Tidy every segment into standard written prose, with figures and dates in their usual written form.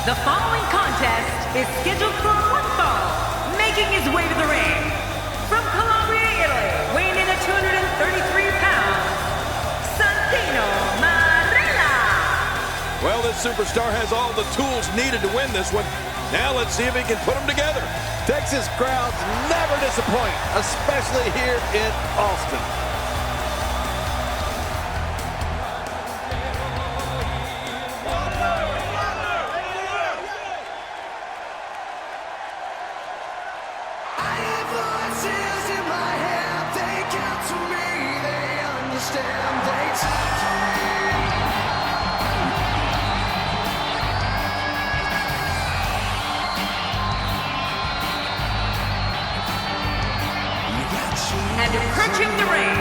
The following contest is scheduled for one fall, making his way to the ring. From Calabria, Italy, weighing in at 233 pounds, Santino Marella. Well, this superstar has all the tools needed to win this one. Now let's see if he can put them together. Texas crowds never disappoint, especially here in Austin. And approaching the ring,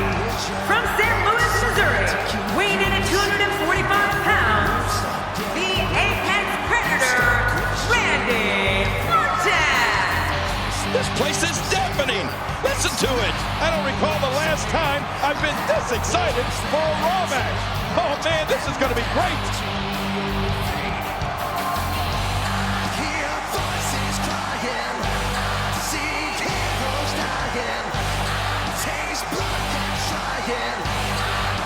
from St. Louis, Missouri, weighing in at 245 pounds, the Apex Predator, Randy Orton. This place is deafening. Listen to it. I don't recall the last time I've been this excited for a Raw match. Oh man, this is going to be great. Hear voices crying, see heroes dying. Taste blood that's trying.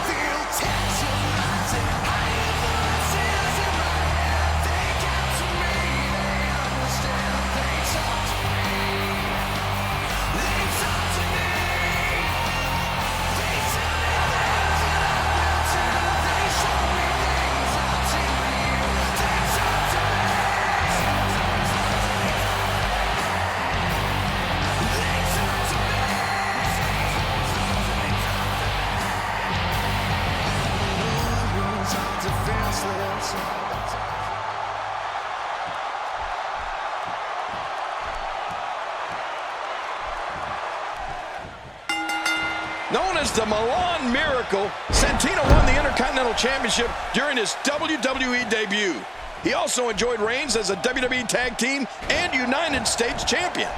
Feel tension rising. I hear voices in my head. They come to me. They understand. They talk to me. They talk to me. They tell me things that I will too. They show me things I'll tell you. They talk to me. They talk to me. Known as the Milan Miracle, Santino won the Intercontinental Championship during his WWE debut. He also enjoyed reigns as a WWE Tag Team and United States Champion.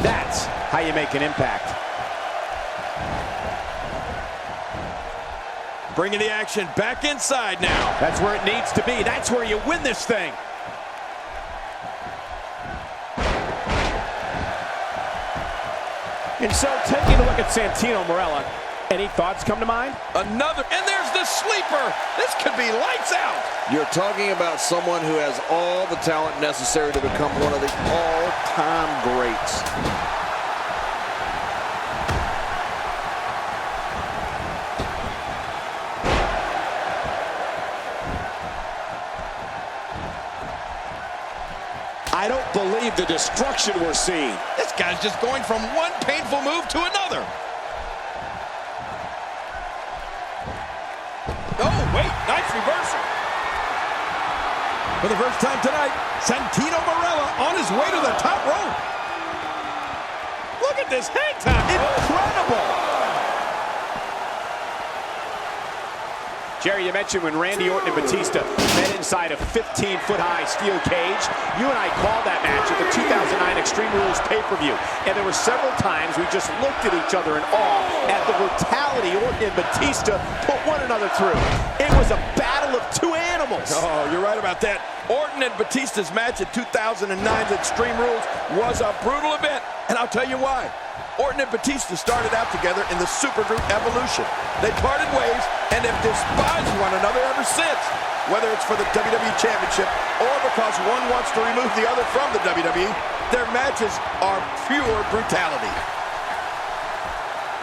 That's how you make an impact. Bringing the action back inside now. That's where it needs to be. That's where you win this thing. And so, taking a look at Santino Marella, any thoughts come to mind? Another, and there's the sleeper. This could be lights out. You're talking about someone who has all the talent necessary to become one of the all-time greats. I don't believe the destruction we're seeing. This guy's just going from one painful move to another. Oh, wait, nice reversal. For the first time tonight, Santino Marella on his way to the top rope. Look at this hang time. Incredible! Jerry, you mentioned when Randy Orton and Batista met inside a 15-foot-high steel cage. You and I called that match at the 2009 Extreme Rules pay-per-view. And there were several times we just looked at each other in awe at the brutality Orton and Batista put one another through. It was a battle of two animals. Oh, you're right about that. Orton and Batista's match at 2009's Extreme Rules was a brutal event. And I'll tell you why. Orton and Batista started out together in the Super Group Evolution. They parted ways and have despised one another ever since. Whether it's for the WWE Championship or because one wants to remove the other from the WWE, their matches are pure brutality.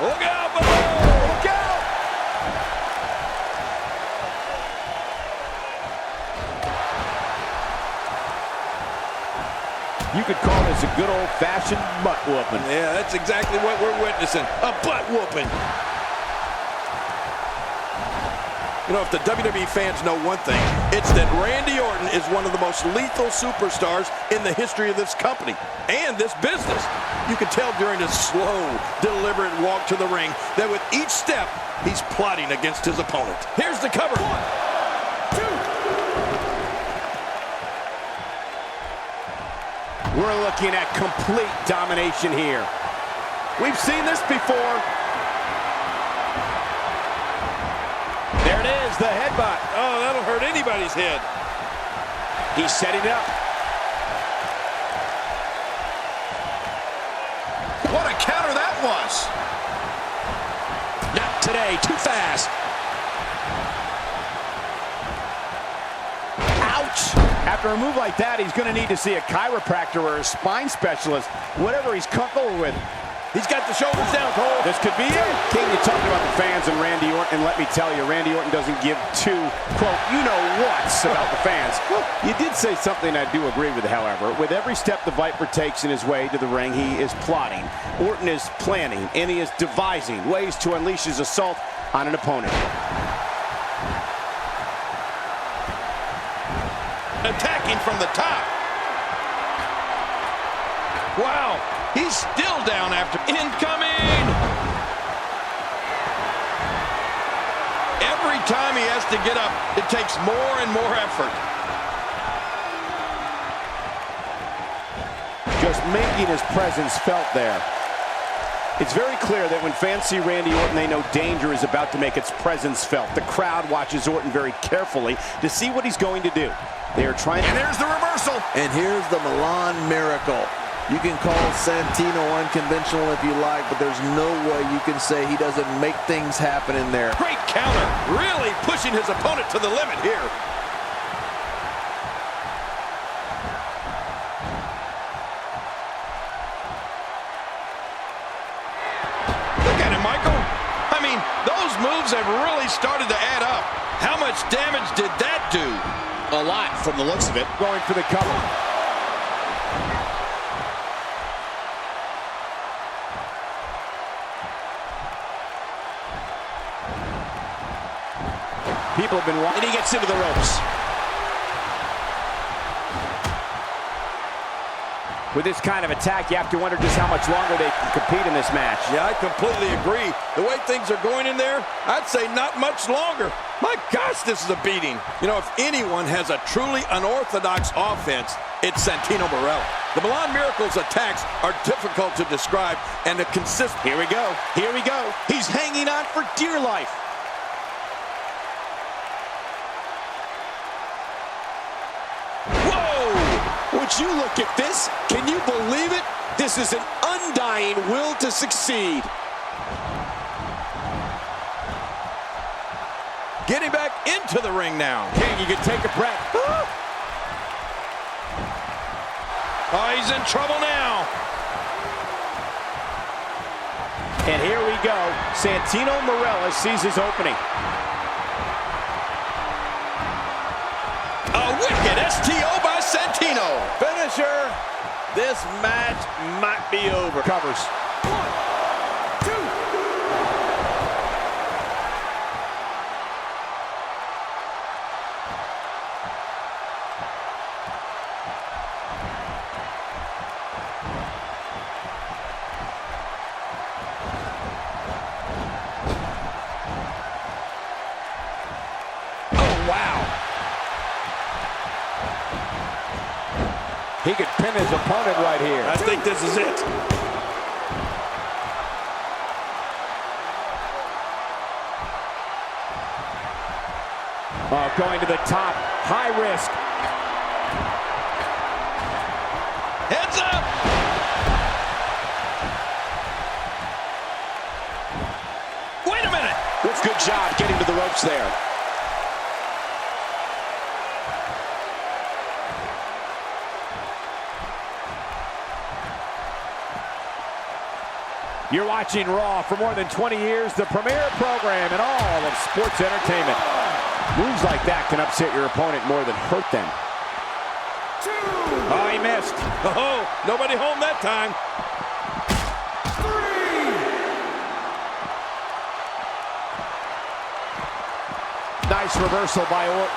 Look out below! Look out! You could call this a good old-fashioned butt whooping. Yeah, that's exactly what we're witnessing. A butt whooping. You know, if the WWE fans know one thing, it's that Randy Orton is one of the most lethal superstars in the history of this company and this business. You can tell during his slow, deliberate walk to the ring that with each step, he's plotting against his opponent. Here's the cover. 1, 2. We're looking at complete domination here. We've seen this before. There it is, the headbutt. Oh, that'll hurt anybody's head. He's setting it up. What a counter that was. Not today, too fast. Ouch! After a move like that, he's going to need to see a chiropractor or a spine specialist, whatever he's comfortable with. He's got the shoulders down, Cole. This could be it. King, you talked about the fans and Randy Orton, and let me tell you, Randy Orton doesn't give two, quote, you-know-whats about the fans. You did say something I do agree with, however. With every step the Viper takes in his way to the ring, he is plotting. Orton is planning, and he is devising ways to unleash his assault on an opponent. Attacking from the top. Wow, he's still down after incoming. Every time he has to get up, it takes more and more effort. Just making his presence felt there. It's very clear that when fans see Randy Orton, they know danger is about to make its presence felt. The crowd watches Orton very carefully to see what he's going to do. They are trying to... And there's the reversal. And here's the Milan Miracle. You can call Santino unconventional if you like, but there's no way you can say he doesn't make things happen in there. Great counter. Really pushing his opponent to the limit here. Look at him, Michael. I mean, those moves have really started to add up. How much damage did that do? A lot from the looks of it. Going for the cover. People have been watching. And he gets into the ropes. With this kind of attack, you have to wonder just how much longer they can compete in this match. Yeah, I completely agree. The way things are going in there, I'd say not much longer. My gosh, this is a beating. You know, if anyone has a truly unorthodox offense, it's Santino Marella. The Milan Miracle's attacks are difficult to describe, and the consistent... Here we go. Here we go. He's hanging on for dear life. Would you look at this? Can you believe it? This is an undying will to succeed. Getting back into the ring now. King, you can take a breath. Oh, he's in trouble now. And here we go. Santino Marella sees his opening. A wicked STO by Santino. Finisher. This match might be over. Covers. 1, 2. Oh, wow. He could pin his opponent right here. I think this is it. Oh, going to the top. High risk. Heads up. Wait a minute. That's a good job getting to the ropes there. You're watching Raw. For more than 20 years, the premier program in all of sports entertainment. Moves like that can upset your opponent more than hurt them. 2. Oh, he missed. Oh, nobody home that time. 3. Nice reversal by Orton.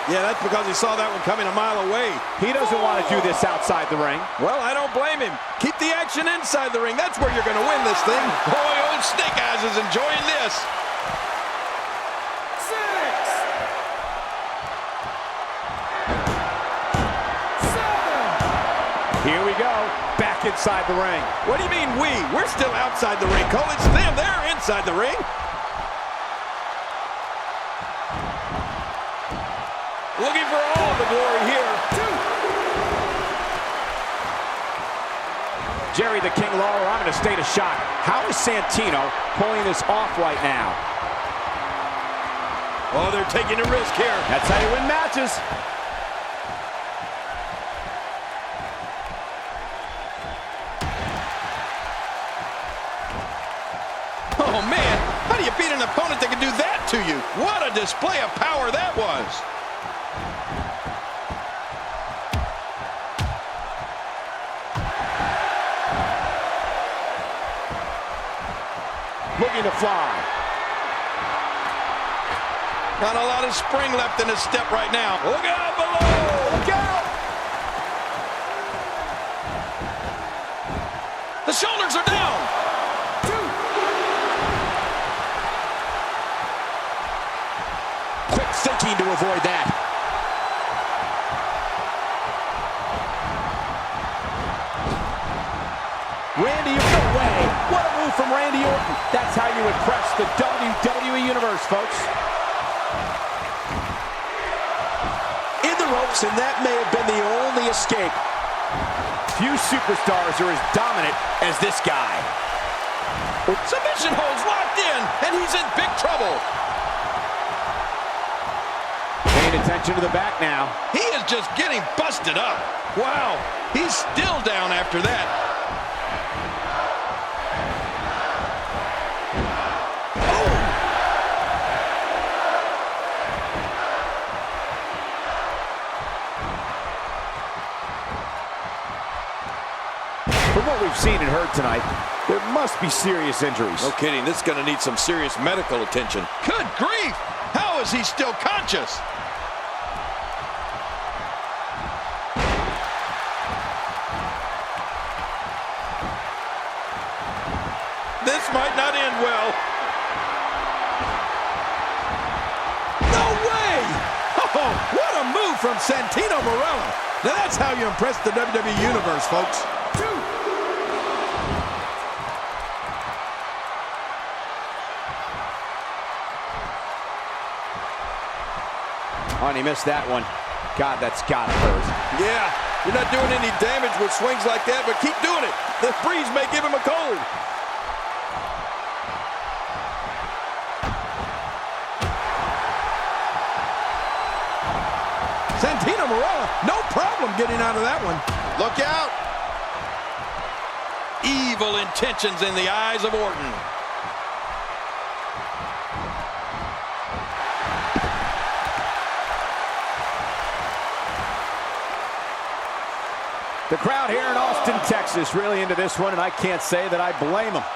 Yeah, that's because he saw that one coming a mile away. He doesn't want to do this outside the ring. Well, I don't blame him. Keep the action inside the ring. That's where you're going to win this thing. Boy, old Snake Eyes is enjoying this. 6. 7. Here we go. Back inside the ring. What do you mean we? We're still outside the ring, Cole. It's them. They're inside the ring. Looking for all the glory here. Jerry the King Lawler, I'm in a state of shock. How is Santino pulling this off right now? Oh, they're taking a risk here. That's how you win matches. Oh, man. How do you beat an opponent that can do that to you? What a display of power that was. Looking to fly. Not a lot of spring left in his step right now. Look out below! Look out! The shoulders are down. Quick thinking to avoid that. Randy, no way. What a move from Randy Orton. That's how you impress the WWE Universe, folks. In the ropes, and that may have been the only escape. Few superstars are as dominant as this guy. Submission holds locked in, and he's in big trouble. Paying attention to the back now. He is just getting busted up. Wow, he's still down after that. From what we've seen and heard tonight, there must be serious injuries. No kidding, this is going to need some serious medical attention. Good grief! How is he still conscious? This might not end well. No way! Oh, what a move from Santino Marella. Now that's how you impress the WWE Universe, folks. Oh, and he missed that one. God, that's gotta hurt. Yeah, you're not doing any damage with swings like that, but keep doing it. The breeze may give him a cold. Santino Marella, no problem getting out of that one. Look out. Evil intentions in the eyes of Orton. The crowd here in Austin, Texas, really into this one, and I can't say that I blame them.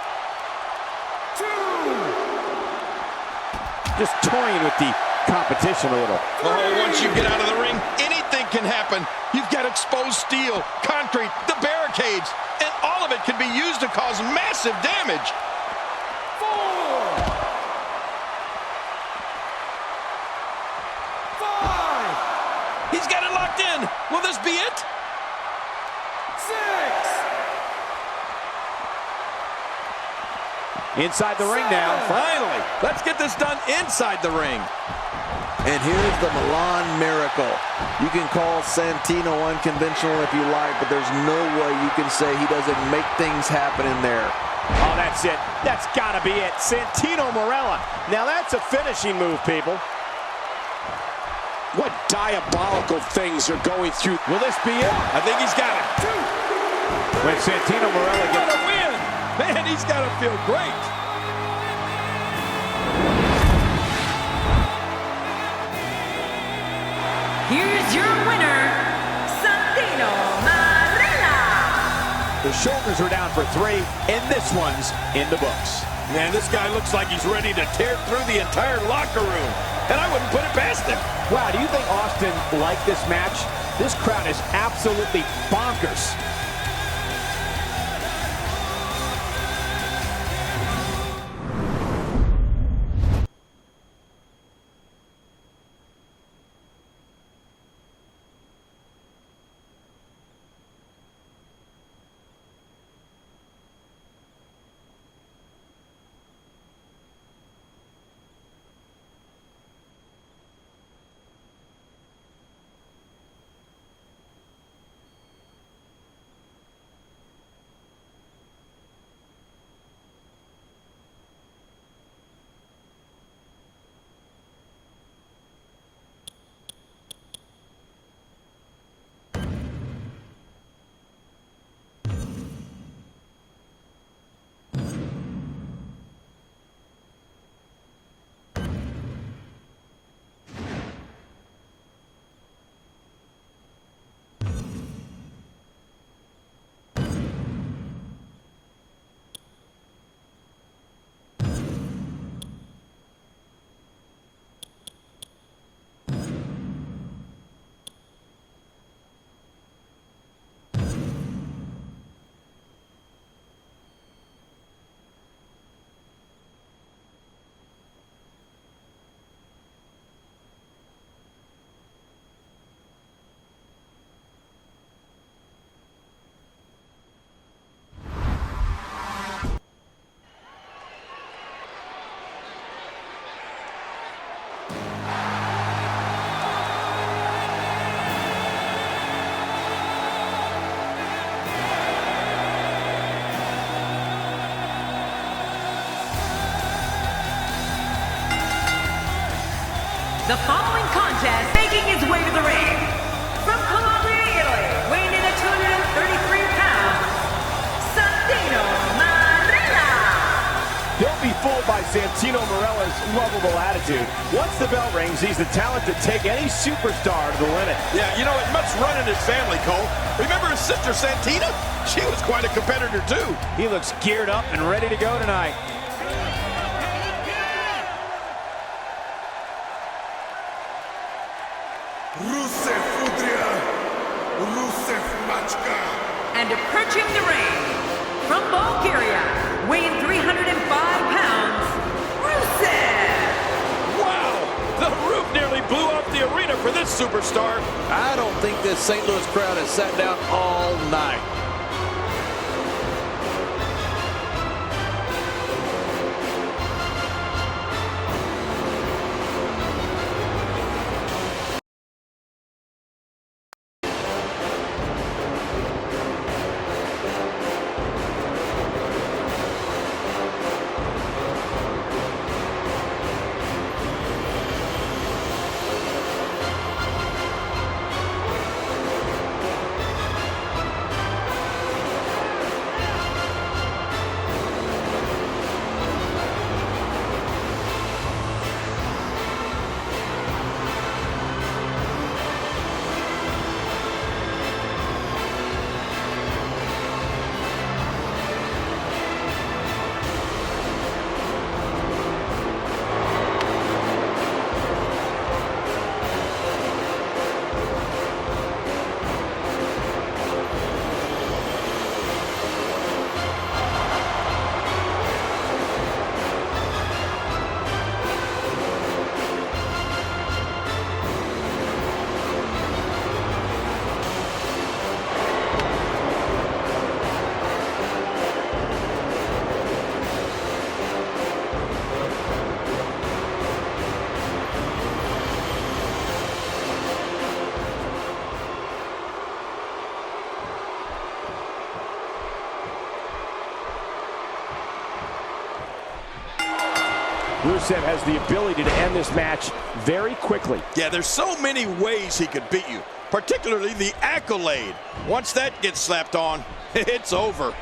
Just toying with the competition a little. Oh, once you get out of the ring, anything can happen. You've got exposed steel, concrete, the barricades, and all of it can be used to cause massive damage. 4, 5, He's got it locked in. Will this be it? 6. Inside the ring now. Finally, let's get this done inside the ring. And here's the Milan Miracle. You can call Santino unconventional if you like, but there's no way you can say he doesn't make things happen in there. Oh, that's it. That's gotta be it. Santino Marella. Now that's a finishing move, people. What diabolical things are going through? Will this be it? I think he's got it. When Santino Marella What gets... a win! Man, he's got to feel great. Here's your winner, Santino Marella. The shoulders are down for 3, and this one's in the books. Man, this guy looks like he's ready to tear through the entire locker room. And I wouldn't put it past him. Wow, do you think Austin liked this match? This crowd is absolutely bonkers. The following contest making his way to the ring from Calabria, Italy, weighing in at 233 pounds, Santino Marella. Don't be fooled by Santino Marella's lovable attitude. Once the bell rings, he's the talent to take any superstar to the limit. Yeah, you know, it must run in his family, Cole. Remember his sister Santina? She was quite a competitor, too. He looks geared up and ready to go tonight. Rusev Udria, Rusev Machka. And approaching the ring from Bulgaria, weighing 305 pounds, Rusev. Wow! The roof nearly blew off the arena for this superstar. I don't think this St. Louis crowd has sat down all night. Rusev has the ability to end this match very quickly. Yeah, there's so many ways he could beat you, particularly the accolade. Once that gets slapped on, it's over.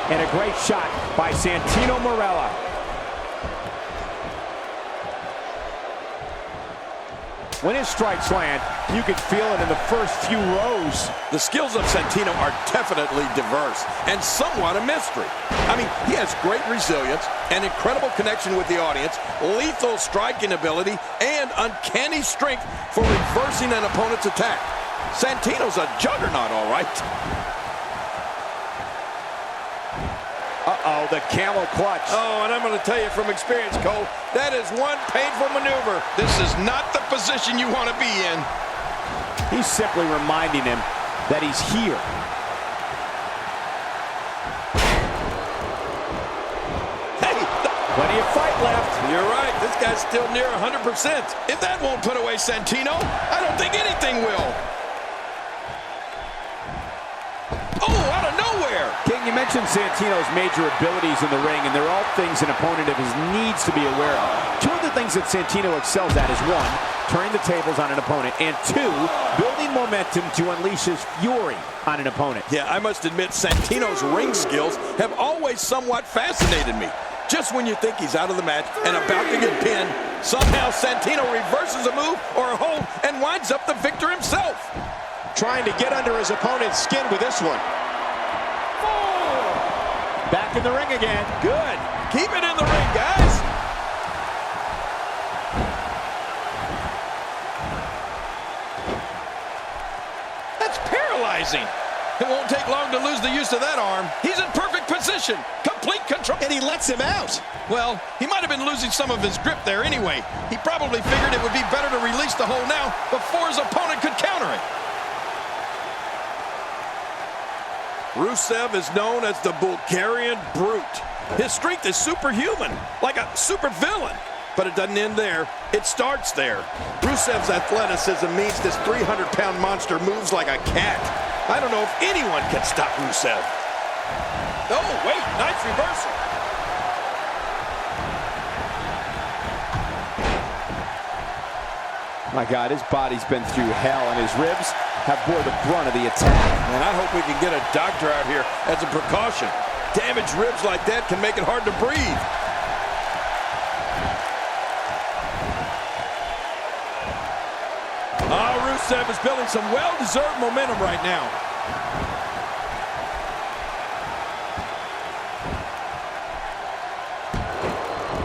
And a great shot by Santino Marella. When his strikes land, you can feel it in the first few rows. The skills of Santino are definitely diverse and somewhat a mystery. I mean, he has great resilience, an incredible connection with the audience, lethal striking ability, and uncanny strength for reversing an opponent's attack. Santino's a juggernaut, all right. Uh-oh, the camel clutch. Oh, and I'm going to tell you from experience, Cole, that is one painful maneuver. This is not the position you want to be in. He's simply reminding him that he's here. Hey, Plenty of fight left. you're right. This guy's still near 100%. If that won't put away Santino, I don't think anything will. Oh, out of nowhere. King, you mentioned Santino's major abilities in the ring, and they're all things an opponent of his needs to be aware of. Two of the things that Santino excels at is one, turning the tables on an opponent, and two, building momentum to unleash his fury on an opponent. Yeah, I must admit, Santino's ring skills have always somewhat fascinated me. Just when you think he's out of the match and about to get pinned, somehow Santino reverses a move or a hold and winds up the victor himself. Trying to get under his opponent's skin with this one. Back in the ring again. Good. Keep it in the ring, guys. That's paralyzing. It won't take long to lose the use of that arm. He's in perfect position. Complete control. And he lets him out. Well, he might have been losing some of his grip there anyway. He probably figured it would be better to release the hold now before his opponent could counter it. Rusev is known as the Bulgarian Brute. His strength is superhuman, like a supervillain. But it doesn't end there. It starts there. Rusev's athleticism means this 300-pound monster moves like a cat. I don't know if anyone can stop Rusev. Oh, wait, nice reversal. My God, his body's been through hell, and his ribs have bore the brunt of the attack. And I hope we can get a doctor out here as a precaution. Damaged ribs like that can make it hard to breathe. Rusev is building some well-deserved momentum right now.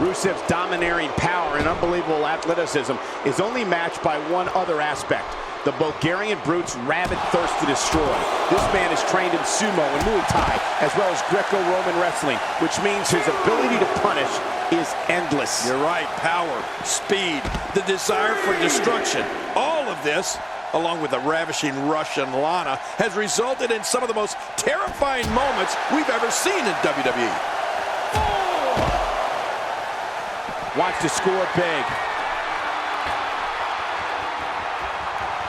Rusev's domineering power and unbelievable athleticism is only matched by one other aspect: the Bulgarian Brute's rabid thirst to destroy. This man is trained in sumo and Muay Thai, as well as Greco-Roman wrestling, which means his ability to punish is endless. You're right. Power, speed, the desire for destruction. All of this, along with the ravishing Russian Lana, has resulted in some of the most terrifying moments we've ever seen in WWE. Wants to score big.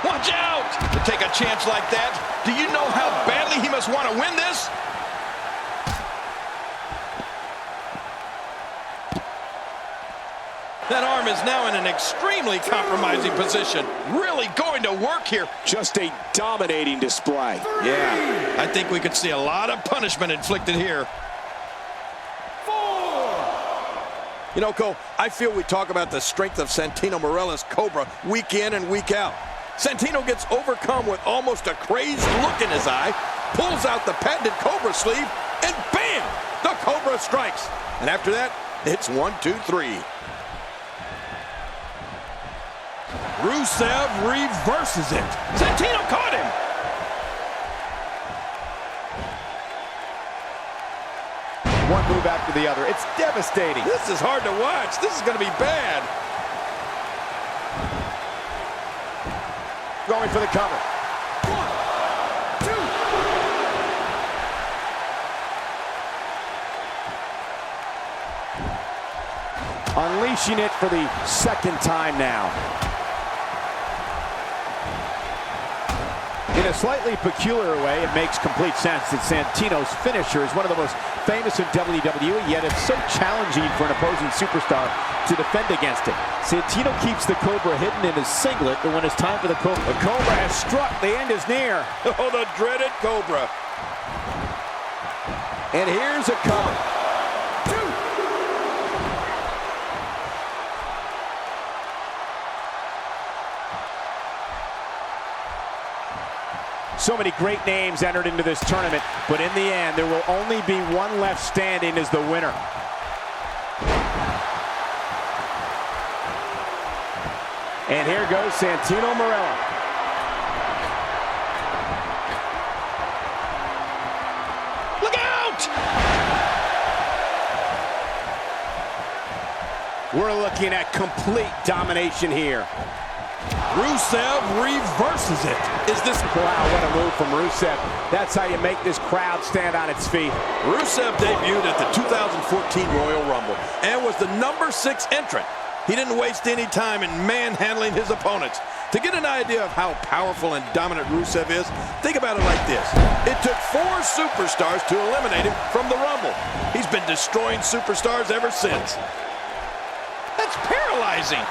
Watch out! To take a chance like that, do you know how badly he must want to win this? That arm is now in an extremely compromising position. Really going to work here. Just a dominating display. Yeah, I think we could see a lot of punishment inflicted here. You know, Cole, I feel we talk about the strength of Santino Marella's Cobra week in and week out. Santino gets overcome with almost a crazed look in his eye, pulls out the patented Cobra sleeve, and bam! The Cobra strikes. And after that, it's 1, 2, 3. Rusev reverses it. Santino caught him. One move after the other. It's devastating. This is hard to watch. This is going to be bad. Going for the cover. 1, 2. Unleashing it for the second time now. In a slightly peculiar way, it makes complete sense that Santino's finisher is one of the most famous in WWE, yet it's so challenging for an opposing superstar to defend against it. Santino keeps the Cobra hidden in his singlet, but when it's time for the Cobra has struck. The end is near. Oh, the dreaded Cobra. And here's a cover. 2. So many great names entered into this tournament, but in the end, there will only be one left standing as the winner. And here goes Santino Marella. Look out! We're looking at complete domination here. Rusev reverses it. Is this... Wow, what a move from Rusev. That's how you make this crowd stand on its feet. Rusev debuted at the 2014 Royal Rumble and was the #6 entrant. He didn't waste any time in manhandling his opponents. To get an idea of how powerful and dominant Rusev is, think about it like this. It took 4 superstars to eliminate him from the Rumble. He's been destroying superstars ever since. That's paralyzing.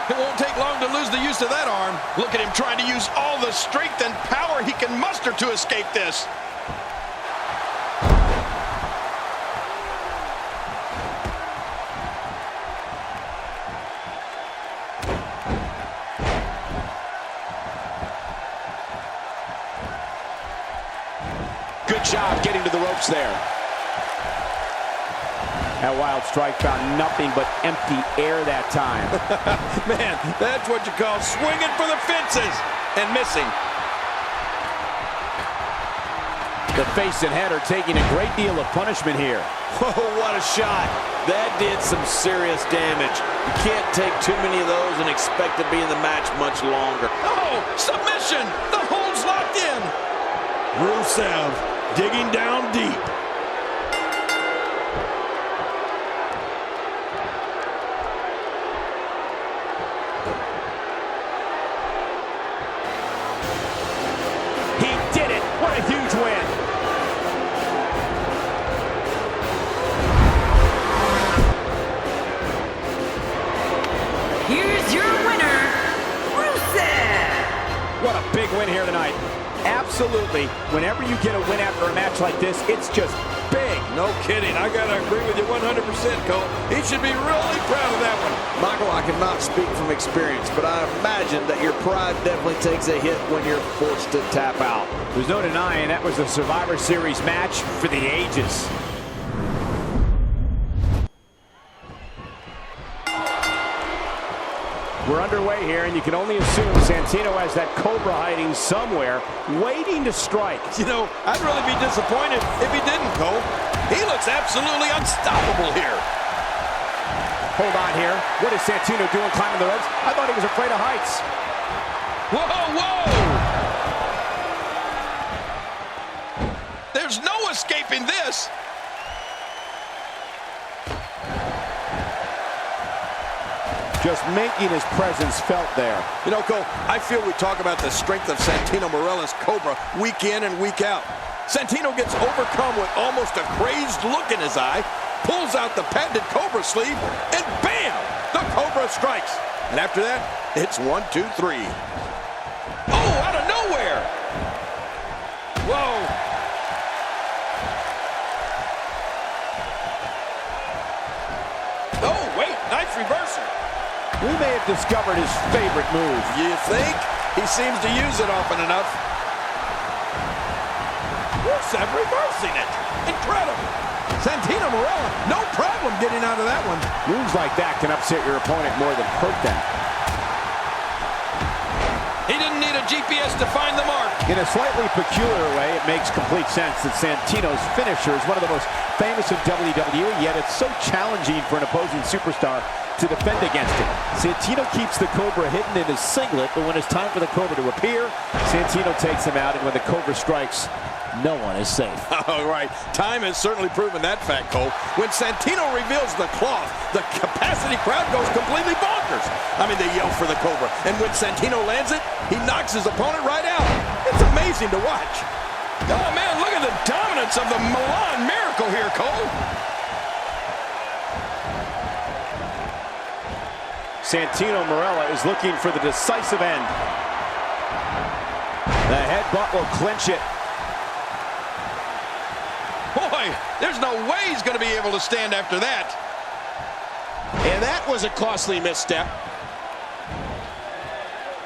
It won't take long to lose the use of that arm. Look at him trying to use all the strength and power he can muster to escape this. Good job getting to the ropes there. That wild strike found nothing but empty air that time. Man, that's what you call swinging for the fences and missing. The face and head are taking a great deal of punishment here. Oh, what a shot. That did some serious damage. You can't take too many of those and expect to be in the match much longer. Oh, submission! The hold's locked in. Rusev digging down deep. here's your winner, Rusev. What a big win here tonight. Absolutely. Whenever you get a win after a match like this, it's just big. No kidding. I got to agree with you 100%, Cole. He should be really proud of that one. Michael, I cannot speak from experience, but I imagine that your pride definitely takes a hit when you're forced to tap out. There's no denying that was a Survivor Series match for the ages. We're underway here, and you can only assume Santino has that Cobra hiding somewhere, waiting to strike. You know, I'd really be disappointed if he didn't, Cole. He looks absolutely unstoppable here. Hold on here. What is Santino doing climbing the ropes? I thought he was afraid of heights. Whoa, whoa! There's no escaping this. Just making his presence felt there. You know, Cole, I feel we talk about the strength of Santino Marella's Cobra week in and week out. Santino gets overcome with almost a crazed look in his eye, pulls out the patented Cobra sleeve, and bam! The Cobra strikes. And after that, it's 1, 2, 3. Oh, out of nowhere! Whoa! Oh, wait, nice reversal. We may have discovered his favorite move. You think? He seems to use it often enough. Rusev reversing it. Incredible. Santino Marella, no problem getting out of that one. Moves like that can upset your opponent more than hurt them. He didn't need a GPS to find the mark. In a slightly peculiar way, it makes complete sense that Santino's finisher is one of the most famous in WWE, yet it's so challenging for an opposing superstar to defend against it. Santino keeps the Cobra hidden in his singlet, but when it's time for the Cobra to appear, Santino takes him out, and when the Cobra strikes, no one is safe. All right, time has certainly proven that fact, Cole. When Santino reveals the cloth, the capacity crowd goes completely bonkers. I mean, they yell for the Cobra, and when Santino lands it, he knocks his opponent right out. It's amazing to watch. Oh, man, look at the dominance of the Milan Miracle here, Cole. Santino Marella is looking for the decisive end. The headbutt will clinch it. Boy, there's no way he's going to be able to stand after that. And that was a costly misstep.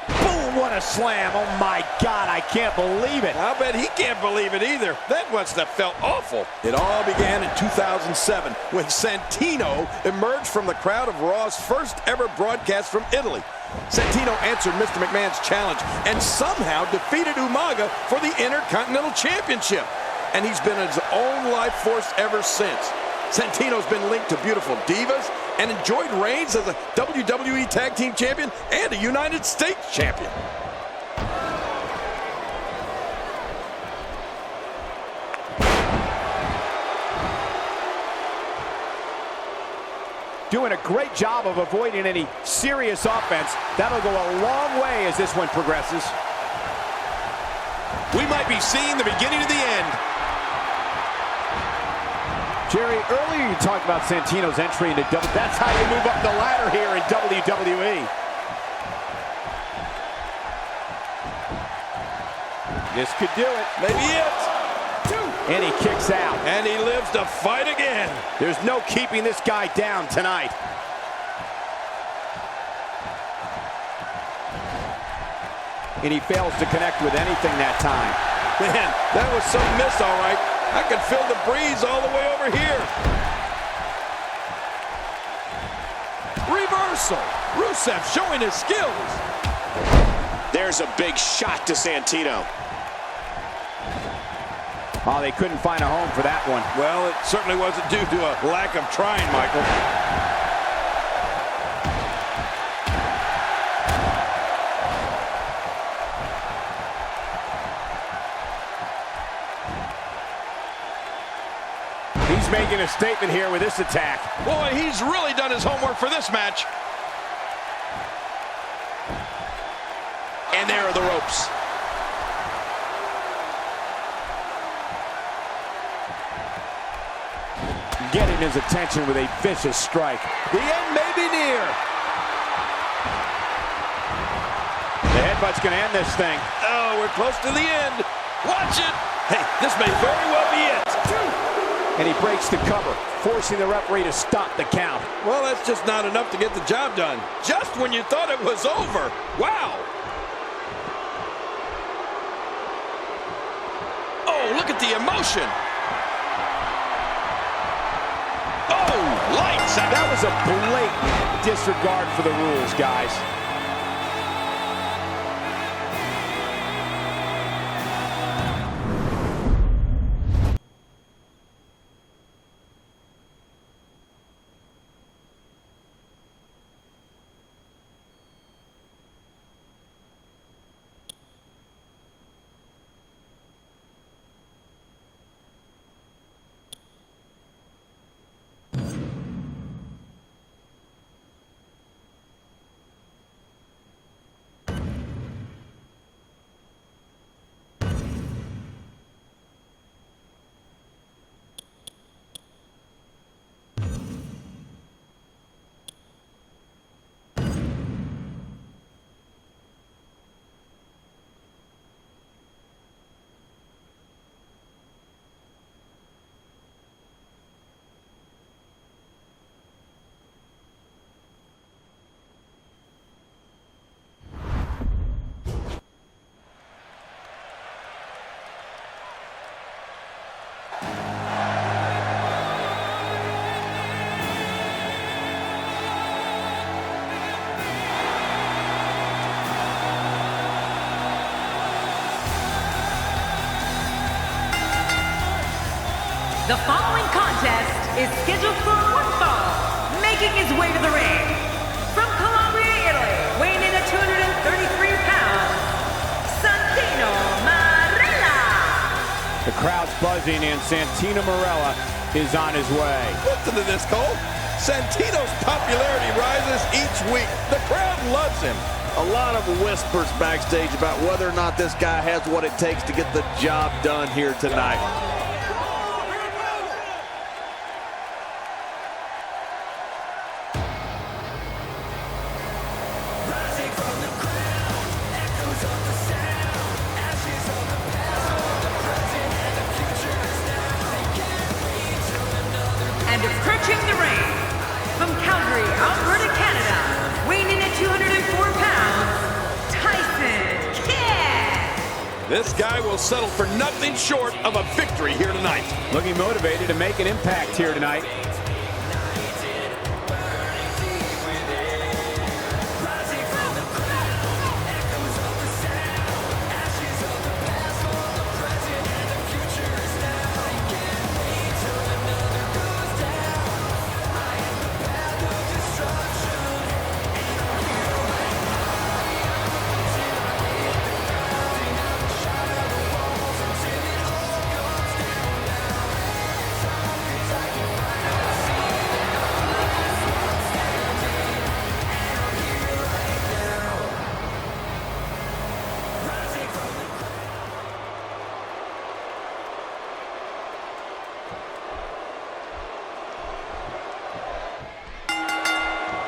Boom, what a slam. Oh my God, I can't believe it. I bet he can't believe it either. That must have felt awful. It all began in 2007 when Santino emerged from the crowd of Raw's first ever broadcast from Italy. Santino answered Mr. McMahon's challenge and somehow defeated Umaga for the Intercontinental Championship. And he's been his own life force ever since. Santino's been linked to beautiful divas and enjoyed reigns as a WWE Tag Team Champion and a United States Champion. Doing a great job of avoiding any serious offense. That'll go a long way as this one progresses. We might be seeing the beginning of the end. Jerry, earlier you talked about Santino's entry into WWE. That's how you move up the ladder here in WWE. This could do it. Maybe it. And he kicks out. And he lives to fight again. There's no keeping this guy down tonight. And he fails to connect with anything that time. Man, that was some miss, all right. I could feel the breeze all the way over here. Reversal. Rusev showing his skills. There's a big shot to Santino. Oh, they couldn't find a home for that one. Well, it certainly wasn't due to a lack of trying, Michael. He's making a statement here with this attack. Boy, he's really done his homework for this match. And there are the ropes. Getting his attention with a vicious strike. The end may be near. headbutt's going to end this thing. Oh, we're close to the end. Watch it. Hey, this may very well be it. And he breaks the cover, forcing the referee to stop the count. Well, that's just not enough to get the job done. Just when you thought it was over. Wow. Oh, look at the emotion. Oh, lights out. That was a blatant disregard for the rules, guys. The following contest is scheduled for one fall, making his way to the ring. From Calabria, Italy, weighing in at 233 pounds, Santino Marella. The crowd's buzzing and Santino Marella is on his way. Listen to this, Cole. Santino's popularity rises each week. The crowd loves him. A lot of whispers backstage about whether or not this guy has what it takes to get the job done here tonight. And approaching the ring, from Calgary, Alberta, Canada, weighing in at 204 pounds, Tyson Kidd. This guy will settle for nothing short of a victory here tonight. Looking motivated to make an impact here tonight.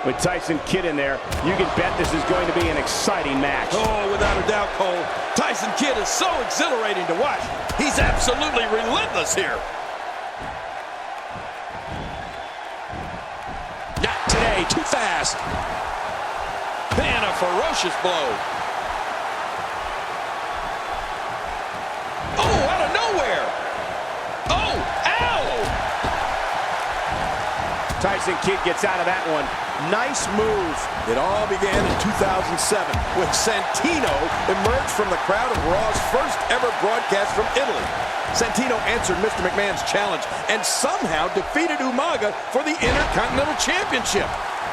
With Tyson Kidd in there, you can bet this is going to be an exciting match. Oh, without a doubt, Cole. Tyson Kidd is so exhilarating to watch. He's absolutely relentless here. Not today, too fast. And a ferocious blow. Oh, out of nowhere. Oh, ow! Tyson Kidd gets out of that one. Nice move. It all began in 2007 when Santino emerged from the crowd of Raw's first ever broadcast from Italy. Santino answered Mr. McMahon's challenge and somehow defeated Umaga for the Intercontinental Championship.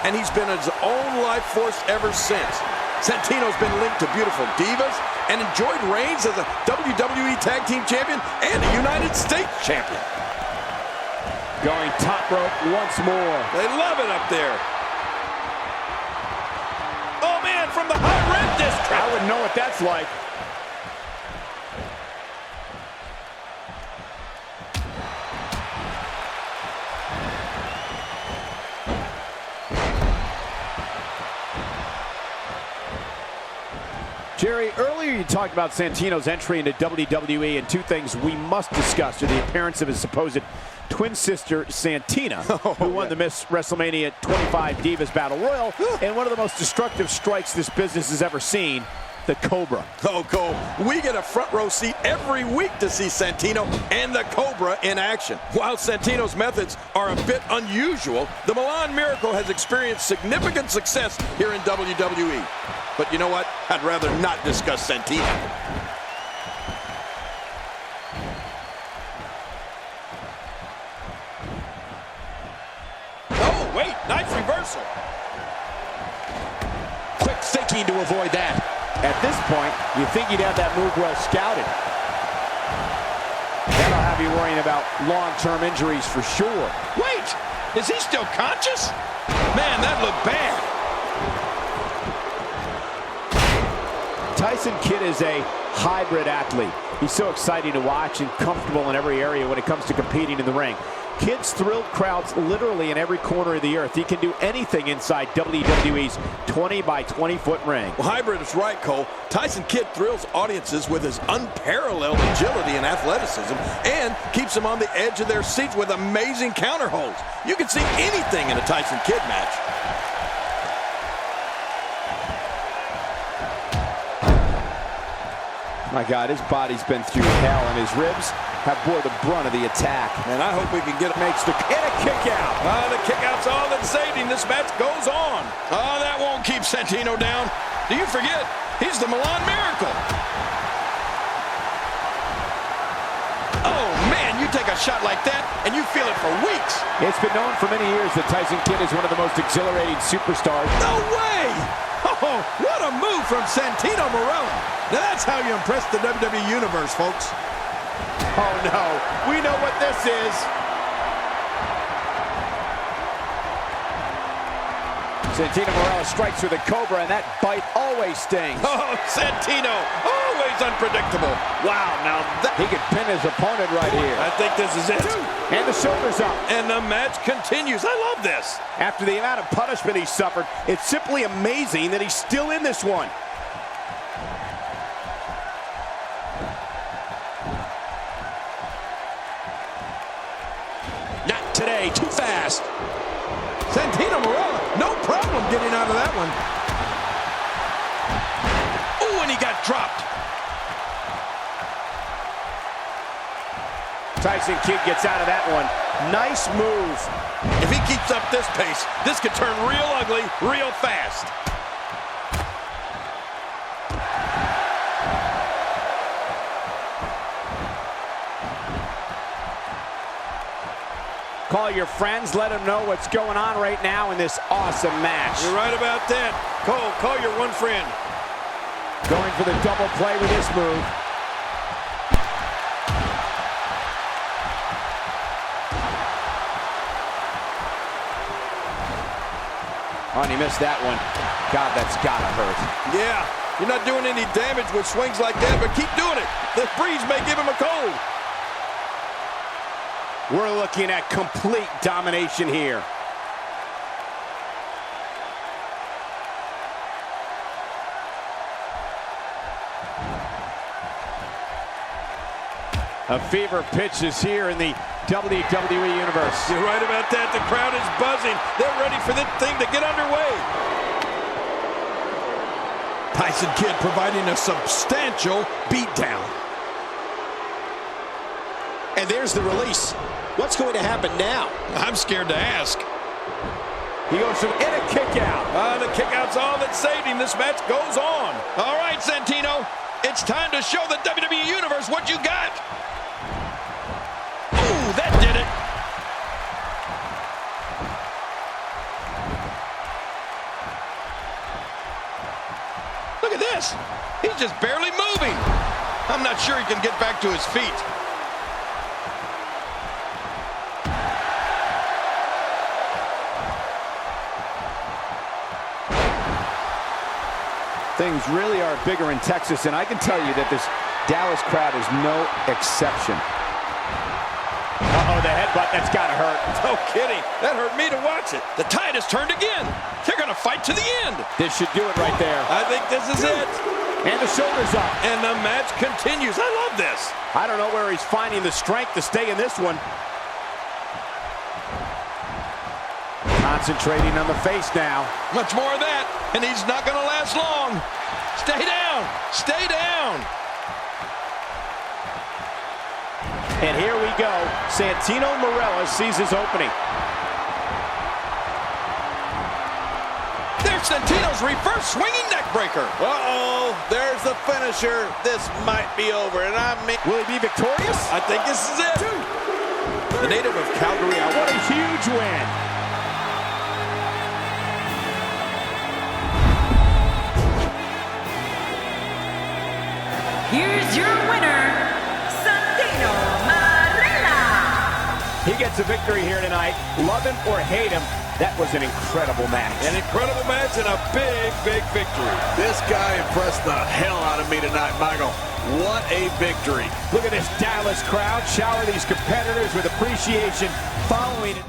And he's been his own life force ever since. Santino's been linked to beautiful divas and enjoyed reigns as a WWE Tag Team Champion and a United States Champion. Going top rope once more. They love it up there. Oh, man, from the high red district. I wouldn't know what that's like. Jerry, earlier you talked about Santino's entry into WWE, and two things we must discuss are the appearance of his supposed twin sister, Santina, who won the Miss WrestleMania 25 Divas Battle Royal, and one of the most destructive strikes this business has ever seen, the Cobra. Oh, Cole, we get a front row seat every week to see Santino and the Cobra in action. While Santino's methods are a bit unusual, the Milan Miracle has experienced significant success here in WWE. But you know what? I'd rather not discuss Santino. Oh, wait, nice reversal. Quick thinking to avoid that. At this point, you think you'd have that move well scouted. That'll have you worrying about long-term injuries for sure. Wait, is he still conscious? Man, that looked bad. Tyson Kidd is a hybrid athlete. He's so exciting to watch and comfortable in every area when it comes to competing in the ring. Kidd's thrilled crowds literally in every corner of the earth. He can do anything inside WWE's 20 by 20 foot ring. Well, hybrid is right, Cole. Tyson Kidd thrills audiences with his unparalleled agility and athleticism and keeps them on the edge of their seats with amazing counter holds. You can see anything in a Tyson Kidd match. My God, his body's been through hell, and his ribs have bore the brunt of the attack. And I hope we can get it. Makes the kick out. The kick out's all that's saving. This match goes on. That won't keep Santino down. Do you forget? He's the Milan Miracle. Oh, man, you take a shot like that, and you feel it for weeks. It's been known for many years that Tyson Kidd is one of the most exhilarating superstars. No way! Oh, what a move from Santino Marella. Now that's how you impress the WWE Universe, folks. Oh, no. We know what this is. Santino Marella strikes with a Cobra, and that bite always stings. Oh, Santino, always unpredictable. Wow, now he could pin his opponent right here. I think this is it. And the shoulders up. And the match continues. I love this. After the amount of punishment he suffered, it's simply amazing that he's still in this one. Not today, too fast. Santino Marella, no problem getting out of that one. Oh, and he got dropped. Tyson Kidd gets out of that one. Nice move. If he keeps up this pace, this could turn real ugly real fast. Call your friends, let them know what's going on right now in this awesome match. You're right about that. Cole, call your one friend. Going for the double play with this move. Oh, and he missed that one. God, that's gotta hurt. Yeah, you're not doing any damage with swings like that, but keep doing it. The breeze may give him a cold. We're looking at complete domination here. A fever pitch is here in the WWE Universe. You're right about that. The crowd is buzzing. They're ready for this thing to get underway. Tyson Kidd providing a substantial beatdown. And there's the release. What's going to happen now? I'm scared to ask. He goes from in a kick out. The kick out's all that's saving. This match goes on. All right, Santino. It's time to show the WWE Universe what you got. Ooh, that did it. Look at this. He's just barely moving. I'm not sure he can get back to his feet. Things really are bigger in Texas, and I can tell you that this Dallas crowd is no exception. Uh-oh, the headbutt, that's gotta hurt. No kidding. That hurt me to watch it. The tide has turned again. They're gonna fight to the end. This should do it right there. I think this is it. And the shoulders up. And the match continues. I love this. I don't know where he's finding the strength to stay in this one. Concentrating on the face now. Much more of that, and he's not going to last long. Stay down. Stay down. And here we go. Santino Marella sees his opening. There's Santino's reverse swinging neck breaker. Uh-oh, there's the finisher. This might be over, and I mean... Will he be victorious? I think this is it. The native of Calgary, What a huge win. Here's your winner, Santino Marella. He gets a victory here tonight. Love him or hate him, that was an incredible match. An incredible match and a big, big victory. This guy impressed the hell out of me tonight, Michael. What a victory. Look at this Dallas crowd shower these competitors with appreciation following it.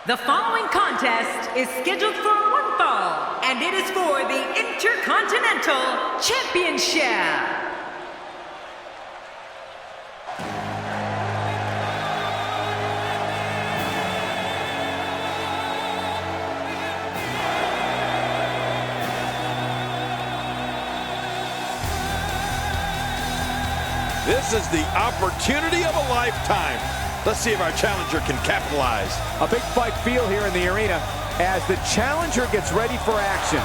The following contest is scheduled for one fall, and it is for the Intercontinental Championship. This is the opportunity of a lifetime. Let's see if our challenger can capitalize. A big fight feel here in the arena as the challenger gets ready for action.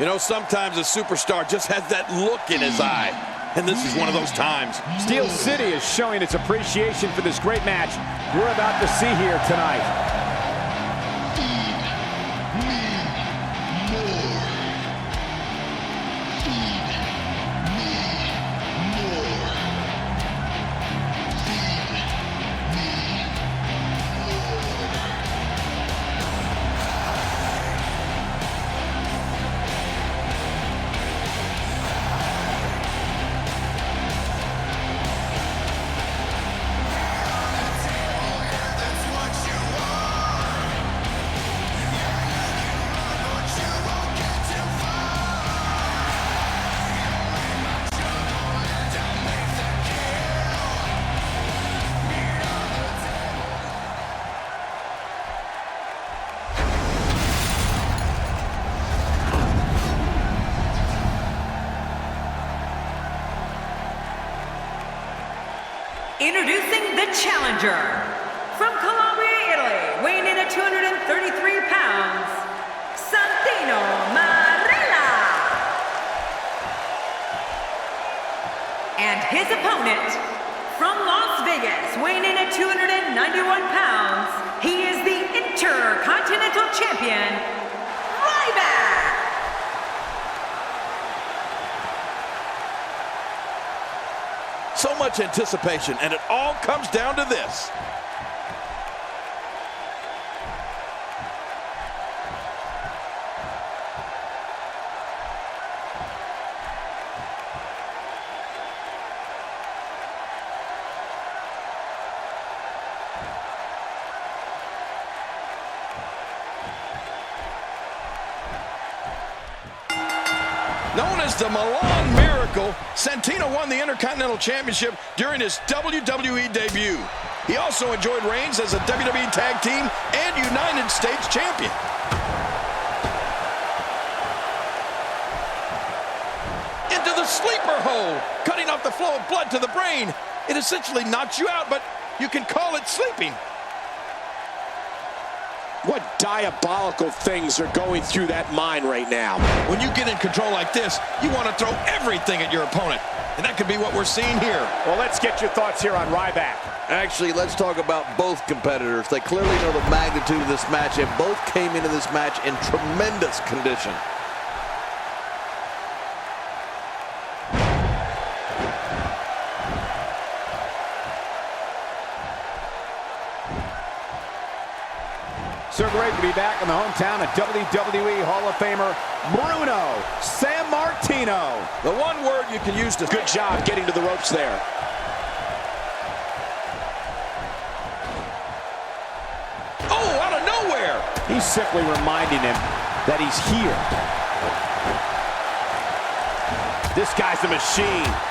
You know, sometimes a superstar just has that look in his eye, and this is one of those times. Steel City is showing its appreciation for this great match we're about to see here tonight. Introducing the challenger, from Calabria, Italy, weighing in at 233 pounds, Santino Marella. And his opponent, from Las Vegas, weighing in at 291 pounds, he is the Intercontinental Champion, Ryback. So much anticipation, and it all comes down to this. the Milan Miracle. Santino won the Intercontinental Championship during his WWE debut. He also enjoyed reigns as a WWE Tag Team and United States Champion. Into the sleeper hole, cutting off the flow of blood to the brain. It essentially knocks you out, but you can call it sleeping. What diabolical things are going through that mind right now? When you get in control like this, you want to throw everything at your opponent. And that could be what we're seeing here. Well, let's get your thoughts here on Ryback. Actually, let's talk about both competitors. They clearly know the magnitude of this match, and both came into this match in tremendous condition. So great to be back in the hometown of WWE Hall of Famer Bruno Sammartino. The one word you can use to... Good job getting to the ropes there. Oh, out of nowhere! He's simply reminding him that he's here. This guy's a machine.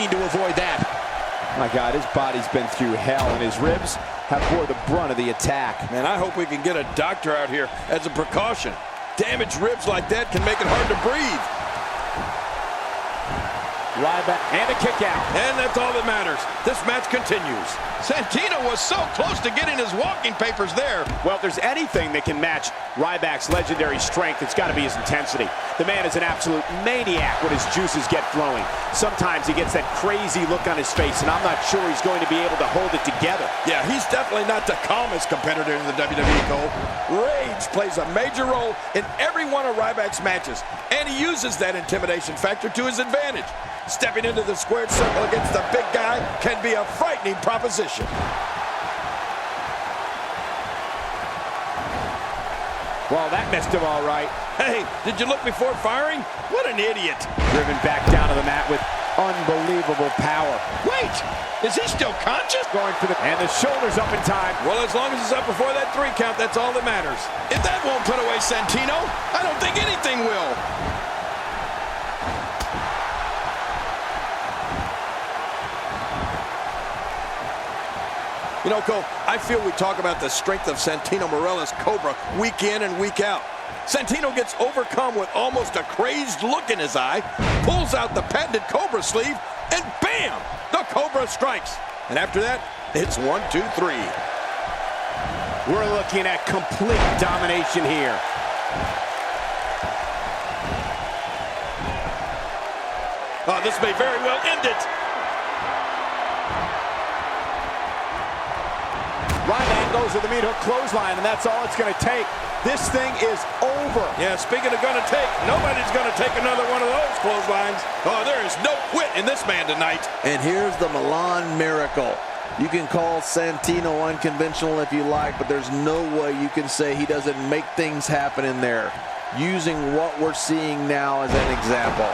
To avoid that. My God, his body's been through hell, and his ribs have bore the brunt of the attack. Man, I hope we can get a doctor out here as a precaution. Damaged ribs like that can make it hard to breathe. Ryback and a kick out. And that's all that matters. This match continues. Santino was so close to getting his walking papers there. Well, if there's anything that can match Ryback's legendary strength, it's got to be his intensity. The man is an absolute maniac when his juices get flowing. Sometimes he gets that crazy look on his face, and I'm not sure he's going to be able to hold it together. Yeah, he's definitely not the calmest competitor in the WWE, Cole. Rage plays a major role in every one of Ryback's matches, and he uses that intimidation factor to his advantage. Stepping into the squared circle against the big guy can be a frightening proposition. Well, that messed him all right. Hey, did you look before firing? What an idiot. Driven back down to the mat with unbelievable power. Wait, is he still conscious? Going for the... And the shoulders up in time. Well, as long as it's up before that 3 count, that's all that matters. If that won't put away Santino, I don't think anything will. You know, Cole, I feel we talk about the strength of Santino Marella's Cobra week in and week out. Santino gets overcome with almost a crazed look in his eye, pulls out the patented Cobra sleeve, and bam! The Cobra strikes. And after that, it's 1, 2, 3. We're looking at complete domination here. Oh, this may very well end it. Ryback goes to the meat hook clothesline, and that's all it's going to take. This thing is over. Yeah, speaking of going to take, nobody's going to take another one of those clotheslines. Oh, there is no quit in this man tonight. And here's the Milan Miracle. You can call Santino unconventional if you like, but there's no way you can say he doesn't make things happen in there. Using what we're seeing now as an example.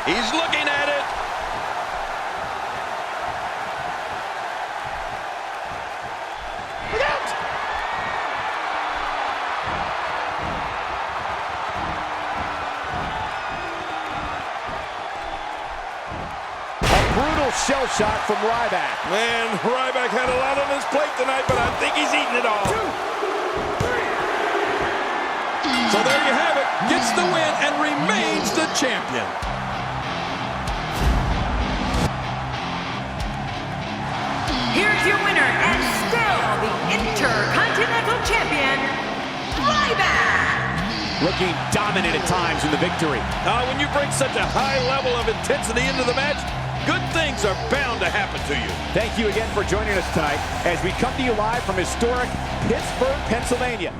He's looking at it. Look out! A brutal shell shot from Ryback. Man, Ryback had a lot on his plate tonight, but I think he's eating it all. 2, 3. So there you have it. Gets the win and remains the champion. Here's your winner and still the Intercontinental Champion, Ryback! Looking dominant at times in the victory. When you bring such a high level of intensity into the match, good things are bound to happen to you. Thank you again for joining us tonight as we come to you live from historic Pittsburgh, Pennsylvania.